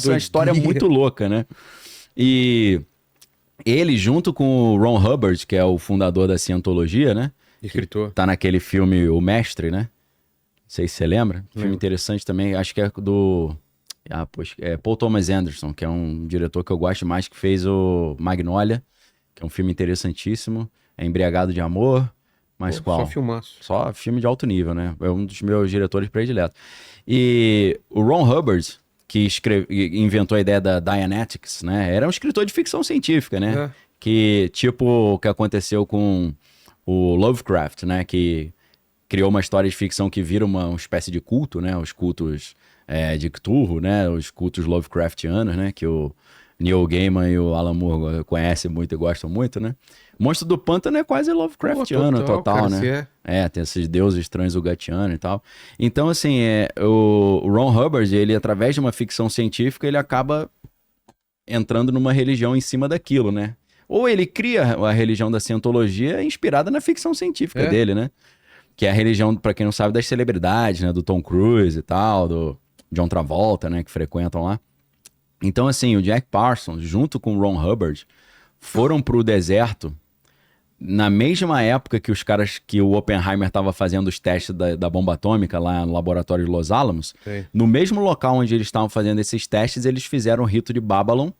negócio, uma história muito louca, né? E ele, junto com o Ron Hubbard, que é o fundador da Cientologia, né? Escritor. Tá naquele filme O Mestre, né? Não sei se você lembra. Filme Lembro. interessante também, acho que é do... Paul Thomas Anderson, que é um diretor que eu gosto mais, que fez o Magnolia, que é um filme interessantíssimo. É Embriagado de Amor, mas Pô, qual? só filmaço. Só filme de alto nível, né? É um dos meus diretores prediletos. E o Ron Hubbard, que inventou a ideia da Dianetics, né? Era um escritor de ficção científica, né? É. Que, tipo o que aconteceu com o Lovecraft, né? Que criou uma história de ficção que vira uma espécie de culto, né? Os cultos de Cthulhu, né? Os cultos Lovecraftianos, né? Que o Neil Gaiman e o Alan Moore conhecem muito e gostam muito, né? Monstro do Pântano é quase Lovecraftiano, total, cara, né? se é. Tem esses deuses transugatianos e tal. Então, assim, o Ron Hubbard, ele, através de uma ficção científica, ele acaba entrando numa religião em cima daquilo, né? Ou ele cria a religião da Cientologia inspirada na ficção científica dele, né? Que é a religião, pra quem não sabe, das celebridades, né? Do Tom Cruise e tal, do John Travolta, né? Que frequentam lá. Então, assim, o Jack Parsons, junto com o Ron Hubbard, foram pro deserto na mesma época que os caras, que o Oppenheimer estava fazendo os testes da bomba atômica lá no laboratório de Los Alamos. Sim. No mesmo local onde eles estavam fazendo esses testes, eles fizeram o rito de Babylon,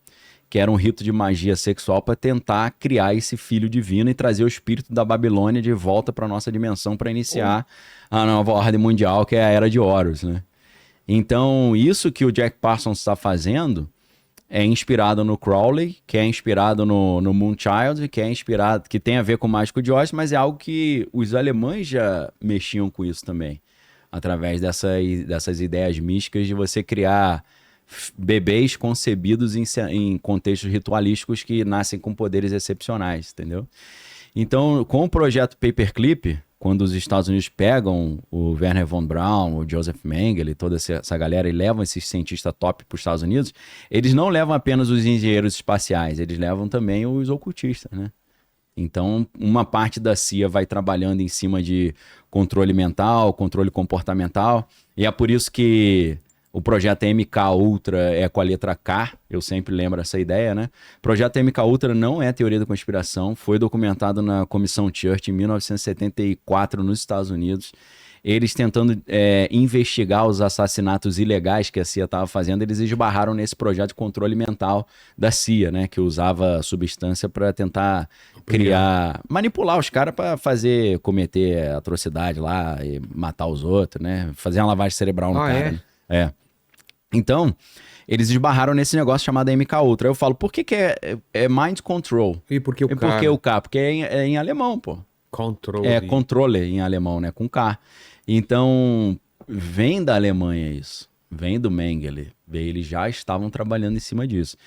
que era um rito de magia sexual para tentar criar esse filho divino e trazer o espírito da Babilônia de volta para nossa dimensão para iniciar a nova ordem mundial, que é a Era de Horus, né? Então, isso que o Jack Parsons está fazendo é inspirado no Crowley, que é inspirado no Moonchild, que é inspirado, que tem a ver com o Mágico de Oz, mas é algo que os alemães já mexiam com isso também, através dessas ideias místicas de você criar bebês concebidos em contextos ritualísticos que nascem com poderes excepcionais, entendeu? Então, com o projeto Paperclip, quando os Estados Unidos pegam o Werner von Braun, o Joseph Mengele, toda essa galera e levam esses cientistas top para os Estados Unidos, eles não levam apenas os engenheiros espaciais, eles levam também os ocultistas, né? Então, uma parte da CIA vai trabalhando em cima de controle mental, controle comportamental, e é por isso que o projeto MK Ultra é com a letra K, eu sempre lembro essa ideia, né? O projeto MK Ultra não é teoria da conspiração, foi documentado na Comissão Church em 1974 nos Estados Unidos. Eles tentando investigar os assassinatos ilegais que a CIA estava fazendo, eles esbarraram nesse projeto de controle mental da CIA, né? Que usava substância para tentar manipular os caras para cometer atrocidade lá e matar os outros, né? Fazer uma lavagem cerebral no cara. Né? Então, eles esbarraram nesse negócio chamado MK Ultra. Eu falo, por que é mind control? E por que o K? Por que o K? Porque é em alemão, pô. Controle. É controle em alemão, né? Com K. Então, vem da Alemanha isso. Vem do Mengele. Eles já estavam trabalhando em cima disso.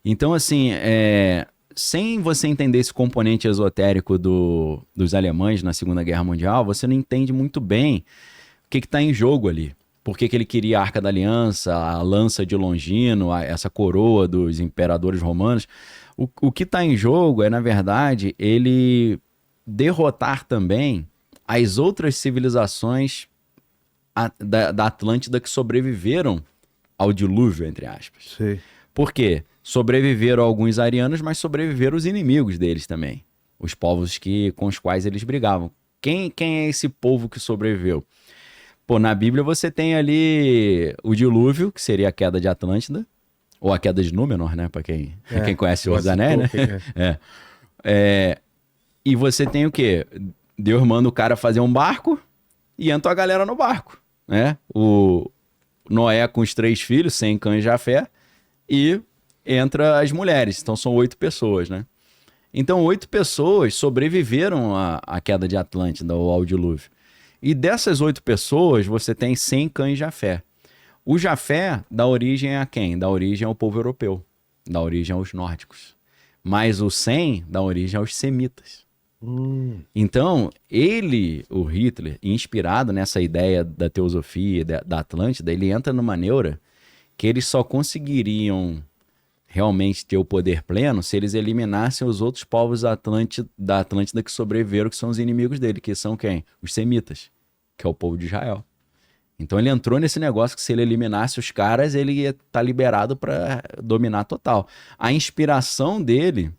Então, assim, sem você entender esse componente esotérico dos alemães na Segunda Guerra Mundial, você não entende muito bem o que está em jogo ali. Por que ele queria a Arca da Aliança, a lança de Longino, essa coroa dos imperadores romanos. O que está em jogo é, na verdade, ele derrotar também as outras civilizações da Atlântida que sobreviveram ao dilúvio, entre aspas. Sim. Por quê? Sobreviveram alguns arianos, mas sobreviveram os inimigos deles também. Os povos com os quais eles brigavam. Quem é esse povo que sobreviveu? Pô, na Bíblia você tem ali o dilúvio, que seria a queda de Atlântida, ou a queda de Númenor, né? Pra quem conhece os Anéis, né? E você tem o quê? Deus manda o cara fazer um barco e entra a galera no barco, né? O Noé com os 3 filhos, Sem, Cã e Jafé, e entra as mulheres. Então são 8 pessoas, né? Então 8 pessoas sobreviveram à queda de Atlântida ou ao dilúvio. E dessas 8 pessoas, você tem Sem, Cã e Jafé. O Jafé dá origem a quem? Dá origem ao povo europeu. Dá origem aos nórdicos. Mas o Sem dá origem aos semitas. Então, o Hitler, inspirado nessa ideia da teosofia, da Atlântida, ele entra numa neura que eles só conseguiriam realmente ter o poder pleno se eles eliminassem os outros povos da Atlântida que sobreviveram, que são os inimigos dele, que são quem? Os semitas, que é o povo de Israel. Então ele entrou nesse negócio que se ele eliminasse os caras, ele ia estar liberado para dominar total. A inspiração dele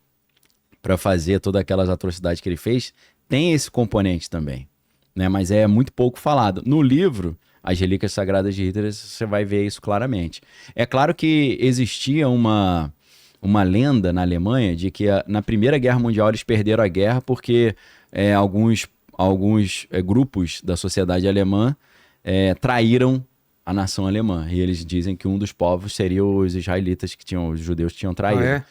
para fazer todas aquelas atrocidades que ele fez tem esse componente também, né? Mas é muito pouco falado. No livro, As Relíquias Sagradas de Hitler, você vai ver isso claramente. É claro que existia uma lenda na Alemanha de que na Primeira Guerra Mundial eles perderam a guerra porque alguns grupos da sociedade alemã traíram a nação alemã. E eles dizem que um dos povos seria os israelitas, os judeus que tinham traído. Ah, é?